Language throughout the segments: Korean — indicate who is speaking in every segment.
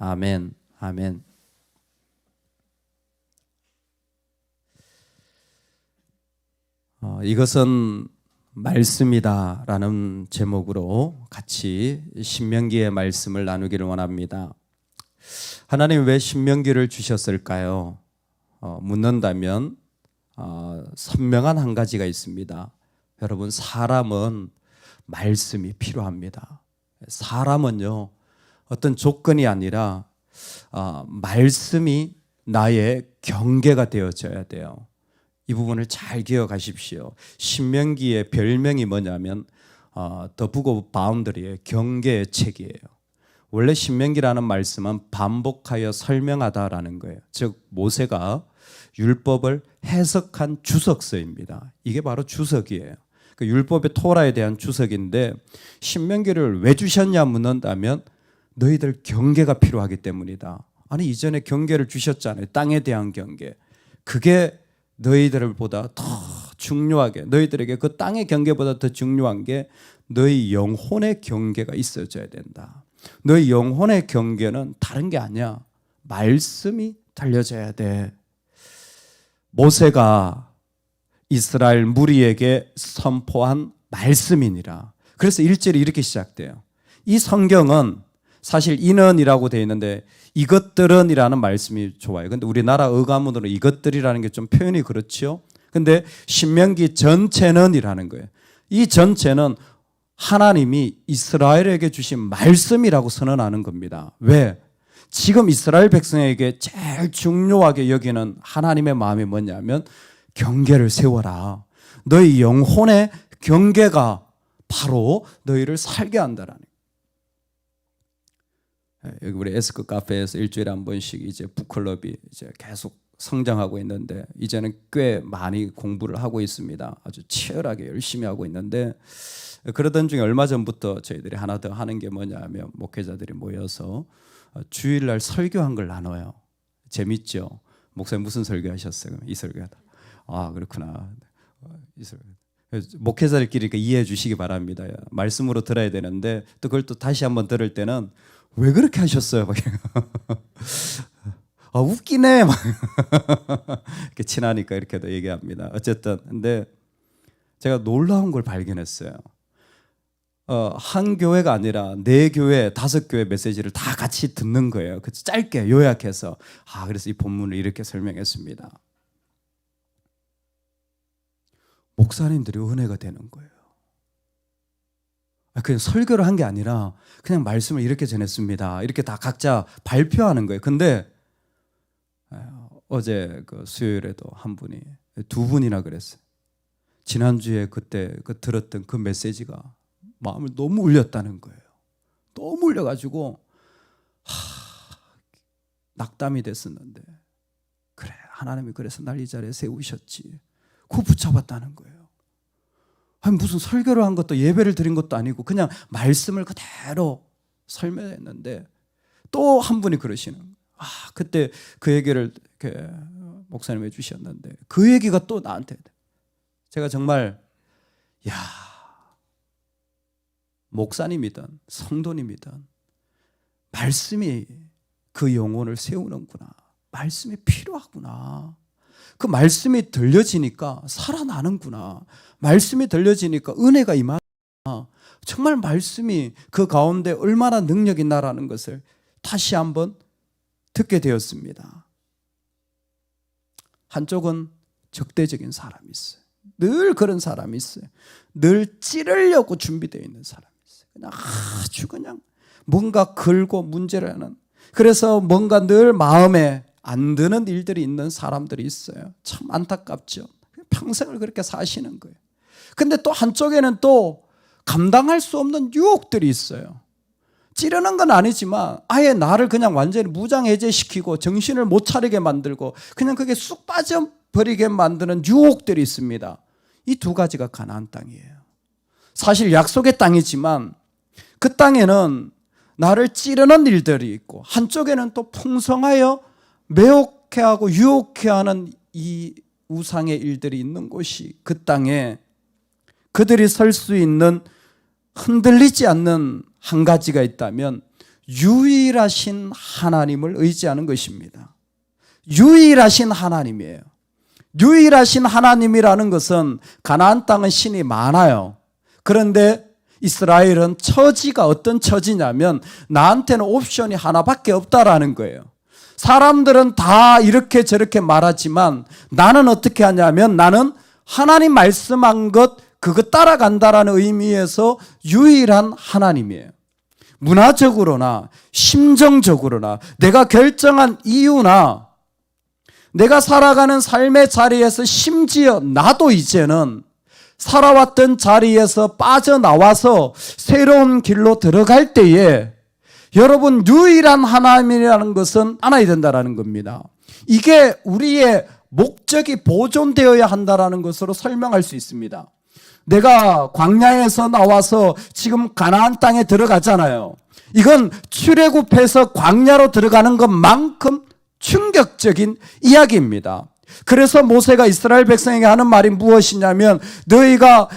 Speaker 1: 아멘, 아멘. 이것은 말씀이다라는 제목으로 같이 신명기의 말씀을 나누기를 원합니다. 하나님 왜 신명기를 주셨을까요? 묻는다면 선명한 한 가지가 있습니다. 여러분, 사람은 말씀이 필요합니다. 사람은요, 어떤 조건이 아니라 말씀이 나의 경계가 되어져야 돼요. 이 부분을 잘 기억하십시오. 신명기의 별명이 뭐냐면 The Book of Boundary의 경계의 책이에요. 원래 신명기라는 말씀은 반복하여 설명하다라는 거예요. 즉 모세가 율법을 해석한 주석서입니다. 이게 바로 주석이에요. 그 율법의 토라에 대한 주석인데 신명기를 왜 주셨냐 묻는다면 너희들 경계가 필요하기 때문이다. 아니 이전에 경계를 주셨잖아요. 땅에 대한 경계. 그게 너희들보다 더 중요하게 너희들에게 그 땅의 경계보다 더 중요한 게 너희 영혼의 경계가 있어져야 된다. 너희 영혼의 경계는 다른 게 아니야. 말씀이 달려져야 돼. 모세가 이스라엘 무리에게 선포한 말씀이니라. 그래서 1절이 이렇게 시작돼요. 이 성경은 사실 인언이라고 되어 있는데 이것들은 이라는 말씀이 좋아요. 근데 우리나라 어가문으로 이것들이라는 게 좀 표현이 그렇죠. 근데 신명기 전체는 이라는 거예요. 이 전체는 하나님이 이스라엘에게 주신 말씀이라고 선언하는 겁니다. 왜? 지금 이스라엘 백성에게 제일 중요하게 여기는 하나님의 마음이 뭐냐면 경계를 세워라. 너희 영혼의 경계가 바로 너희를 살게 한다라는 거예요. 여기 우리 에스크 카페에서 일주일에 한 번씩 이제 북클럽이 이제 계속 성장하고 있는데 이제는 꽤 많이 공부를 하고 있습니다. 아주 치열하게 열심히 하고 있는데 그러던 중에 얼마 전부터 저희들이 하나 더 하는 게 뭐냐면 목회자들이 모여서 주일날 설교한 걸 나눠요. 재밌죠? 목사님 무슨 설교하셨어요? 이 설교하다. 아 그렇구나. 이 설교. 목회자들끼리 이해해 주시기 바랍니다. 말씀으로 들어야 되는데 또 그걸 또 다시 한번 들을 때는 왜 그렇게 하셨어요? 막 웃기네. 막 이렇게 친하니까 이렇게도 얘기합니다. 어쨌든 근데 제가 놀라운 걸 발견했어요. 한 교회가 아니라 4교회, 5교회 메시지를 다 같이 듣는 거예요. 그래서 짧게 요약해서 그래서 이 본문을 이렇게 설명했습니다. 목사님들이 은혜가 되는 거예요. 그냥 설교를 한 게 아니라 그냥 말씀을 이렇게 전했습니다. 이렇게 다 각자 발표하는 거예요. 근데 어제 그 수요일에도 한 분이 2분이나 그랬어요. 지난주에 그때 들었던 그 메시지가 마음을 너무 울렸다는 거예요. 너무 울려가지고 낙담이 됐었는데 그래 하나님이 그래서 날 이 자리에 세우셨지. 그거 붙잡았다는 거예요. 아니 무슨 설교를 한 것도 예배를 드린 것도 아니고 그냥 말씀을 그대로 설명했는데 또 한 분이 그러시는 거예요. 그때 그 얘기를 이렇게 목사님 해주셨는데 그 얘기가 또 나한테 제가 정말 목사님이든 성도님이든 말씀이 그 영혼을 세우는구나. 말씀이 필요하구나. 그 말씀이 들려지니까 살아나는구나. 말씀이 들려지니까 은혜가 임하구나. 정말 말씀이 그 가운데 얼마나 능력이 있나라는 것을 다시 한번 듣게 되었습니다. 한쪽은 적대적인 사람이 있어요. 늘 그런 사람이 있어요. 늘 찌르려고 준비되어 있는 사람이 있어요. 그냥 아주 그냥 뭔가 걸고 문제를 하는. 그래서 뭔가 늘 마음에 안 드는 일들이 있는 사람들이 있어요. 참 안타깝죠. 평생을 그렇게 사시는 거예요. 근데 또 한쪽에는 또 감당할 수 없는 유혹들이 있어요. 찌르는 건 아니지만 아예 나를 그냥 완전히 무장해제시키고 정신을 못 차리게 만들고 그냥 그게 쑥 빠져버리게 만드는 유혹들이 있습니다. 이 2가지가 가나안 땅이에요. 사실 약속의 땅이지만 그 땅에는 나를 찌르는 일들이 있고 한쪽에는 또 풍성하여 매혹해 하고 유혹해 하는 이 우상의 일들이 있는 곳이 그 땅에 그들이 설 수 있는 흔들리지 않는 한 가지가 있다면 유일하신 하나님을 의지하는 것입니다. 유일하신 하나님이에요. 유일하신 하나님이라는 것은 가나안 땅은 신이 많아요. 그런데 이스라엘은 처지가 어떤 처지냐면 나한테는 옵션이 하나밖에 없다라는 거예요. 사람들은 다 이렇게 저렇게 말하지만 나는 어떻게 하냐면 나는 하나님 말씀한 것 그거 따라간다라는 의미에서 유일한 하나님이에요. 문화적으로나 심정적으로나 내가 결정한 이유나 내가 살아가는 삶의 자리에서 심지어 나도 이제는 살아왔던 자리에서 빠져나와서 새로운 길로 들어갈 때에 여러분 유일한 하나님이라는 것은 알아야 된다는 겁니다. 이게 우리의 목적이 보존되어야 한다는 것으로 설명할 수 있습니다. 내가 광야에서 나와서 지금 가나안 땅에 들어가잖아요. 이건 출애굽해서 광야로 들어가는 것만큼 충격적인 이야기입니다. 그래서 모세가 이스라엘 백성에게 하는 말이 무엇이냐면 너희가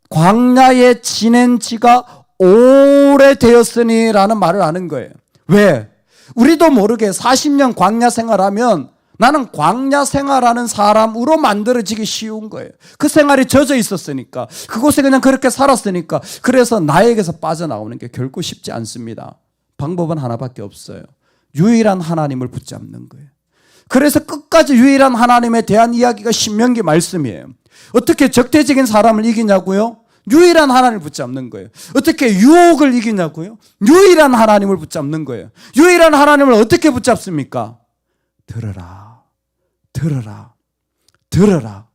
Speaker 1: 광야에 지낸 지가 오래되었으니 라는 말을 하는 거예요. 왜? 우리도 모르게 40년 광야 생활하면 나는 광야 생활하는 사람으로 만들어지기 쉬운 거예요. 그 생활이 젖어 있었으니까 그곳에 그냥 그렇게 살았으니까 그래서 나에게서 빠져나오는 게 결코 쉽지 않습니다. 방법은 하나밖에 없어요. 유일한 하나님을 붙잡는 거예요. 그래서 끝까지 유일한 하나님에 대한 이야기가 신명기 말씀이에요. 어떻게 적대적인 사람을 이기냐고요? 유일한 하나님을 붙잡는 거예요. 어떻게 유혹을 이기냐고요? 유일한 하나님을 붙잡는 거예요. 유일한 하나님을 어떻게 붙잡습니까? 들으라, 들으라, 들으라.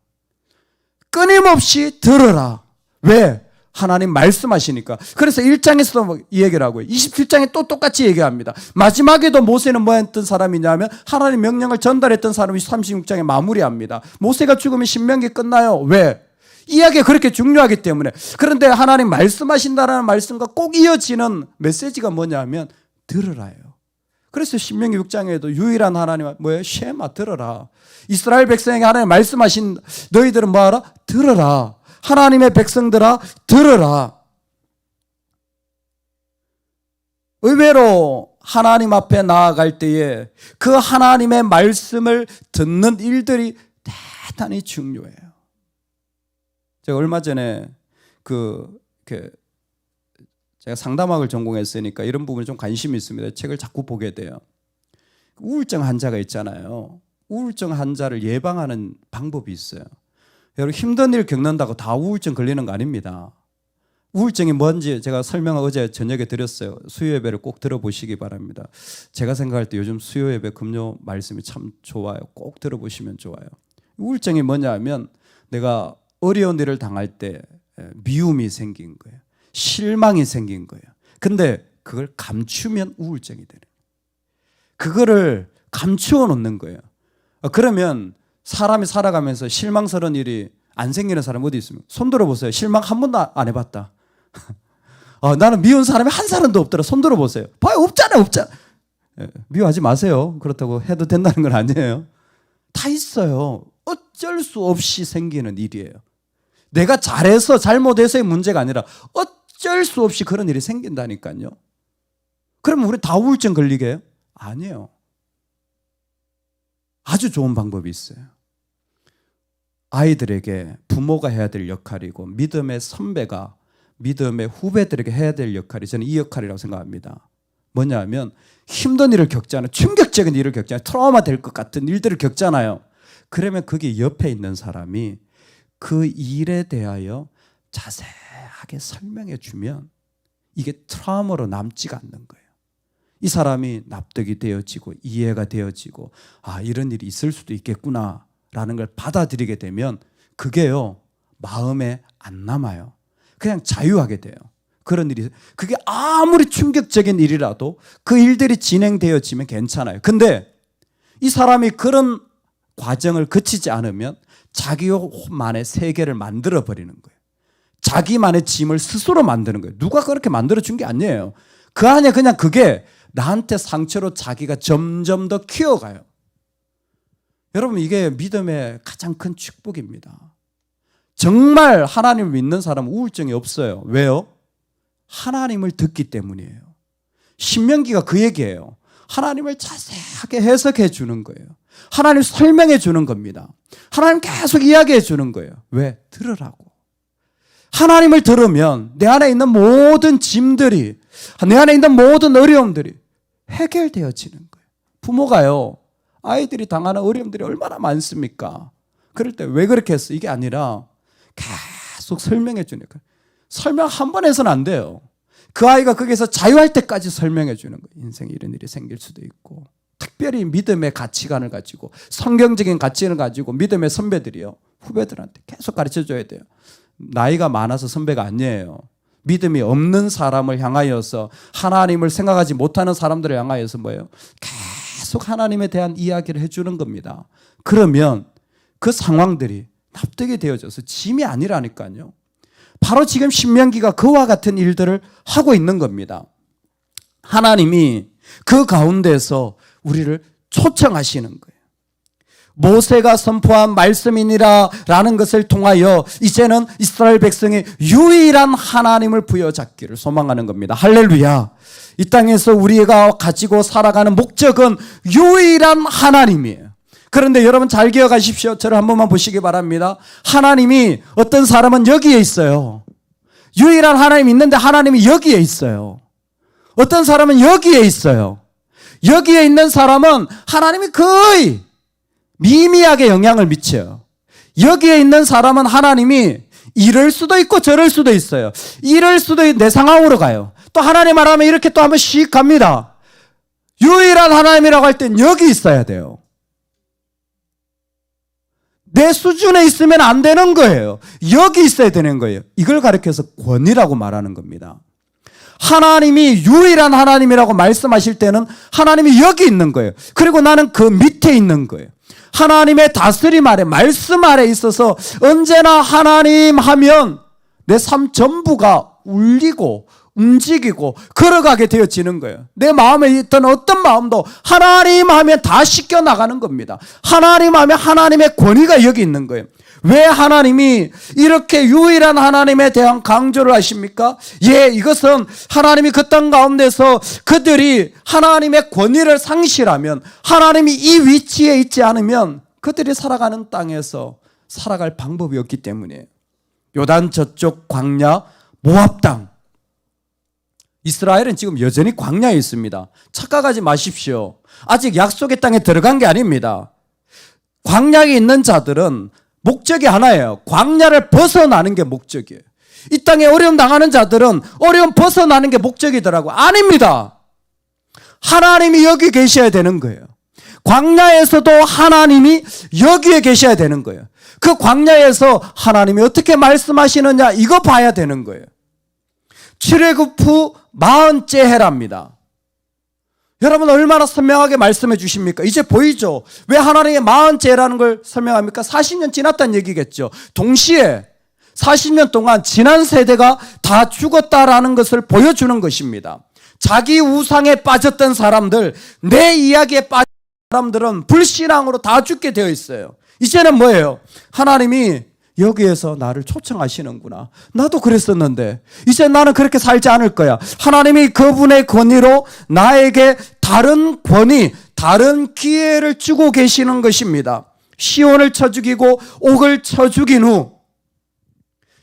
Speaker 1: 끊임없이 들으라. 왜? 하나님 말씀하시니까. 그래서 1장에서도 이 얘기를 하고요. 27장에 또 똑같이 얘기합니다. 마지막에도 모세는 뭐 했던 사람이냐면 하나님 명령을 전달했던 사람이 36장에 마무리합니다. 모세가 죽으면 신명기 끝나요. 왜? 이야기가 그렇게 중요하기 때문에. 그런데 하나님 말씀하신다라는 말씀과 꼭 이어지는 메시지가 뭐냐면 들으라예요. 그래서 신명기 6장에도 유일한 하나님 뭐예요? 쉐마 들어라. 이스라엘 백성에게 하나님 말씀하신 너희들은 뭐하라? 들어라. 하나님의 백성들아 들어라. 의외로 하나님 앞에 나아갈 때에 그 하나님의 말씀을 듣는 일들이 대단히 중요해요. 제가 얼마 전에 제가 상담학을 전공했으니까 이런 부분에 좀 관심이 있습니다. 책을 자꾸 보게 돼요. 우울증 환자가 있잖아요. 우울증 환자를 예방하는 방법이 있어요. 여러분 힘든 일 겪는다고 다 우울증 걸리는 거 아닙니다. 우울증이 뭔지 제가 설명을 어제 저녁에 드렸어요. 수요예배를 꼭 들어보시기 바랍니다. 제가 생각할 때 요즘 수요예배 금요 말씀이 참 좋아요. 꼭 들어보시면 좋아요. 우울증이 뭐냐 하면 내가 어려운 일을 당할 때 미움이 생긴 거예요. 실망이 생긴 거예요. 근데 그걸 감추면 우울증이 되는 거예요. 그거를 감추어 놓는 거예요. 그러면 사람이 살아가면서 실망스러운 일이 안 생기는 사람 어디 있습니까? 손 들어보세요. 실망 한 번도 안 해봤다. 나는 미운 사람이 한 사람도 없더라. 손 들어보세요. 봐요. 없잖아. 미워하지 마세요. 그렇다고 해도 된다는 건 아니에요. 다 있어요. 어쩔 수 없이 생기는 일이에요. 내가 잘해서 잘못해서의 문제가 아니라 어쩔 수 없이 그런 일이 생긴다니까요. 그러면 우리 다 우울증 걸리게 해요? 아니에요. 아주 좋은 방법이 있어요. 아이들에게 부모가 해야 될 역할이고 믿음의 선배가 믿음의 후배들에게 해야 될 역할이 저는 이 역할이라고 생각합니다. 뭐냐면 힘든 일을 겪잖아요. 충격적인 일을 겪잖아요. 트라우마 될 것 같은 일들을 겪잖아요. 그러면 거기 옆에 있는 사람이 그 일에 대하여 자세하게 설명해 주면 이게 트라우마로 남지가 않는 거예요. 이 사람이 납득이 되어지고 이해가 되어지고 이런 일이 있을 수도 있겠구나 라는 걸 받아들이게 되면 그게요 마음에 안 남아요. 그냥 자유하게 돼요. 그런 일이 그게 아무리 충격적인 일이라도 그 일들이 진행되어지면 괜찮아요. 근데 이 사람이 그런 과정을 거치지 않으면 자기만의 세계를 만들어 버리는 거예요. 자기만의 짐을 스스로 만드는 거예요. 누가 그렇게 만들어 준 게 아니에요. 그 안에 그냥 그게 나한테 상처로 자기가 점점 더 키워가요. 여러분 이게 믿음의 가장 큰 축복입니다. 정말 하나님을 믿는 사람은 우울증이 없어요. 왜요? 하나님을 듣기 때문이에요. 신명기가 그 얘기예요. 하나님을 자세하게 해석해 주는 거예요. 하나님 설명해 주는 겁니다. 하나님 계속 이야기해 주는 거예요. 왜? 들으라고. 하나님을 들으면 내 안에 있는 모든 짐들이, 내 안에 있는 모든 어려움들이 해결되어지는 거예요. 부모가요, 아이들이 당하는 어려움들이 얼마나 많습니까? 그럴 때 왜 그렇게 했어? 이게 아니라 계속 설명해 주니까. 설명 한 번 해서는 안 돼요. 그 아이가 거기서 자유할 때까지 설명해 주는 거예요. 인생에 이런 일이 생길 수도 있고, 특별히 믿음의 가치관을 가지고, 성경적인 가치를 가지고 믿음의 선배들이요, 후배들한테 계속 가르쳐 줘야 돼요. 나이가 많아서 선배가 아니에요. 믿음이 없는 사람을 향하여서, 하나님을 생각하지 못하는 사람들을 향하여서 뭐예요? 계속 하나님에 대한 이야기를 해주는 겁니다. 그러면 그 상황들이 납득이 되어져서 짐이 아니라니까요. 바로 지금 신명기가 그와 같은 일들을 하고 있는 겁니다. 하나님이 그 가운데서 우리를 초청하시는 거예요. 모세가 선포한 말씀이니라 라는 것을 통하여 이제는 이스라엘 백성이 유일한 하나님을 부여잡기를 소망하는 겁니다. 할렐루야. 이 땅에서 우리가 가지고 살아가는 목적은 유일한 하나님이에요. 그런데 여러분 잘 기억하십시오. 저를 한 번만 보시기 바랍니다. 하나님이, 어떤 사람은 여기에 있어요. 유일한 하나님이 있는데 하나님이 여기에 있어요. 어떤 사람은 여기에 있어요. 여기에 있는 사람은 하나님이 거의 미미하게 영향을 미쳐요. 여기에 있는 사람은 하나님이 이럴 수도 있고 저럴 수도 있어요. 이럴 수도 있고 내 상황으로 가요. 또 하나님 말하면 이렇게 또 한번 씩 갑니다. 유일한 하나님이라고 할 땐 여기 있어야 돼요. 내 수준에 있으면 안 되는 거예요. 여기 있어야 되는 거예요. 이걸 가리켜서 권위라고 말하는 겁니다. 하나님이 유일한 하나님이라고 말씀하실 때는 하나님이 여기 있는 거예요. 그리고 나는 그 밑에 있는 거예요. 하나님의 다스림 아래, 말씀 아래 있어서 언제나 하나님 하면 내 삶 전부가 울리고 움직이고 걸어가게 되어지는 거예요. 내 마음에 있던 어떤 마음도 하나님 하면 다 씻겨나가는 겁니다. 하나님 하면 하나님의 권위가 여기 있는 거예요. 왜 하나님이 이렇게 유일한 하나님에 대한 강조를 하십니까? 예, 이것은 하나님이 그 땅 가운데서 그들이 하나님의 권위를 상실하면, 하나님이 이 위치에 있지 않으면 그들이 살아가는 땅에서 살아갈 방법이 없기 때문이에요. 요단 저쪽 광야 모압 땅, 이스라엘은 지금 여전히 광야에 있습니다. 착각하지 마십시오. 아직 약속의 땅에 들어간 게 아닙니다. 광야에 있는 자들은 목적이 하나예요. 광야를 벗어나는 게 목적이에요. 이 땅에 어려움 당하는 자들은 어려움 벗어나는 게 목적이더라고요. 아닙니다. 하나님이 여기 계셔야 되는 거예요. 광야에서도 하나님이 여기에 계셔야 되는 거예요. 그 광야에서 하나님이 어떻게 말씀하시느냐, 이거 봐야 되는 거예요. 출애굽 후 40째 해랍니다. 여러분 얼마나 선명하게 말씀해 주십니까? 이제 보이죠? 왜 하나님의 40째 해라는 걸 설명합니까? 40년 지났다는 얘기겠죠. 동시에 40년 동안 지난 세대가 다 죽었다라는 것을 보여주는 것입니다. 자기 우상에 빠졌던 사람들, 내 이야기에 빠진 사람들은 불신앙으로 다 죽게 되어 있어요. 이제는 뭐예요? 하나님이 여기에서 나를 초청하시는구나. 나도 그랬었는데 이제 나는 그렇게 살지 않을 거야. 하나님이 그분의 권위로 나에게 다른 권위, 다른 기회를 주고 계시는 것입니다. 시온을 쳐 죽이고 옥을 쳐 죽인 후,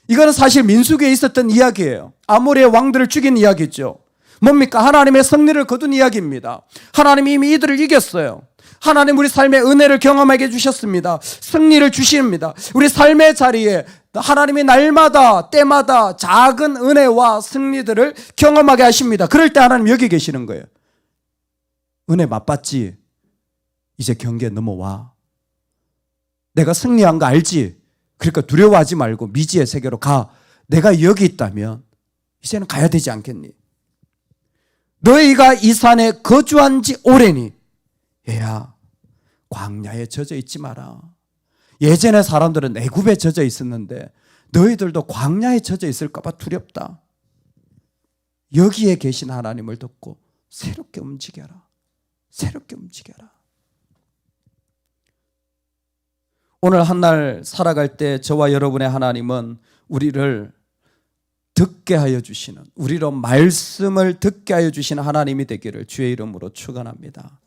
Speaker 1: 이거는 사실 민수기에 있었던 이야기예요. 아모리의 왕들을 죽인 이야기죠. 뭡니까? 하나님의 승리를 거둔 이야기입니다. 하나님이 이미 이들을 이겼어요. 하나님 우리 삶의 은혜를 경험하게 해주셨습니다. 승리를 주십니다. 우리 삶의 자리에 하나님이 날마다 때마다 작은 은혜와 승리들을 경험하게 하십니다. 그럴 때 하나님 여기 계시는 거예요. 은혜 맛봤지? 이제 경계에 넘어와. 내가 승리한 거 알지? 그러니까 두려워하지 말고 미지의 세계로 가. 내가 여기 있다면 이제는 가야 되지 않겠니? 너희가 이 산에 거주한 지 오래니 얘야, 광야에 젖어 있지 마라. 예전에 사람들은 애굽에 젖어 있었는데 너희들도 광야에 젖어 있을까 봐 두렵다. 여기에 계신 하나님을 듣고 새롭게 움직여라. 새롭게 움직여라. 오늘 한 날 살아갈 때 저와 여러분의 하나님은 우리를 듣게 하여 주시는, 우리로 말씀을 듣게 하여 주시는 하나님이 되기를 주의 이름으로 축원합니다.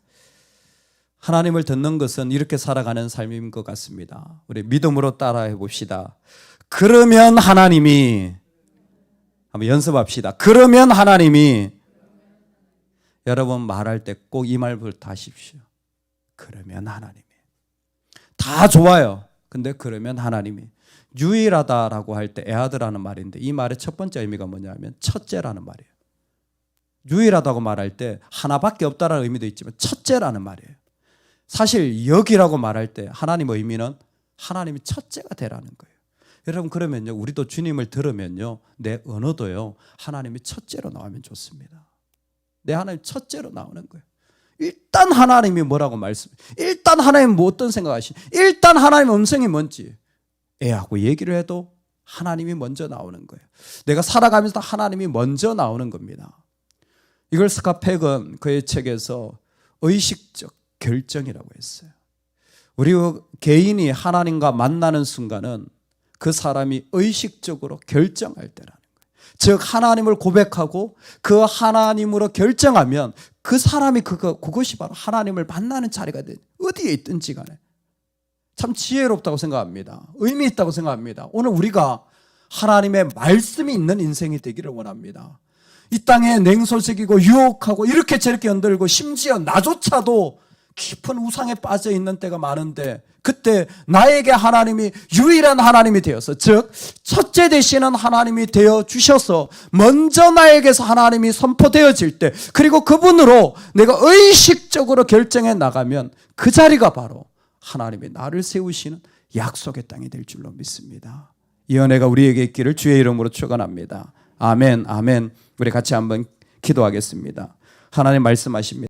Speaker 1: 하나님을 듣는 것은 이렇게 살아가는 삶인 것 같습니다. 우리 믿음으로 따라해 봅시다. 그러면 하나님이, 한번 연습합시다. 그러면 하나님이, 여러분 말할 때 꼭 이 말부터 하십시오. 그러면 하나님이. 다 좋아요. 근데 그러면 하나님이. 유일하다라고 할 때 에하드라는 말인데, 이 말의 첫 번째 의미가 뭐냐면 첫째라는 말이에요. 유일하다고 말할 때 하나밖에 없다라는 의미도 있지만 첫째라는 말이에요. 사실 여기라고 말할 때 하나님 의미는 하나님이 첫째가 되라는 거예요. 여러분, 그러면요, 우리도 주님을 들으면요, 내 언어도요 하나님이 첫째로 나오면 좋습니다. 내 하나님 첫째로 나오는 거예요. 일단 하나님이 뭐라고 일단 하나님 뭐 어떤 생각하시니, 일단 하나님 음성이 뭔지 애하고 얘기를 해도 하나님이 먼저 나오는 거예요. 내가 살아가면서 하나님이 먼저 나오는 겁니다. 이걸 스카펙은 그의 책에서 의식적 결정이라고 했어요. 우리 개인이 하나님과 만나는 순간은 그 사람이 의식적으로 결정할 때라는 거예요. 즉 하나님을 고백하고 그 하나님으로 결정하면 그 사람이 그것이 바로 하나님을 만나는 자리가 돼. 어디에 있든지 간에. 참 지혜롭다고 생각합니다. 의미 있다고 생각합니다. 오늘 우리가 하나님의 말씀이 있는 인생이 되기를 원합니다. 이 땅에 냉소적이고 유혹하고 이렇게 저렇게 흔들고 심지어 나조차도 깊은 우상에 빠져 있는 때가 많은데, 그때 나에게 하나님이 유일한 하나님이 되어서, 즉 첫째 되시는 하나님이 되어 주셔서 먼저 나에게서 하나님이 선포되어질 때, 그리고 그분으로 내가 의식적으로 결정해 나가면 그 자리가 바로 하나님이 나를 세우시는 약속의 땅이 될 줄로 믿습니다. 이 은혜가 우리에게 있기를 주의 이름으로 축원합니다. 아멘, 아멘. 우리 같이 한번 기도하겠습니다. 하나님 말씀하십니다.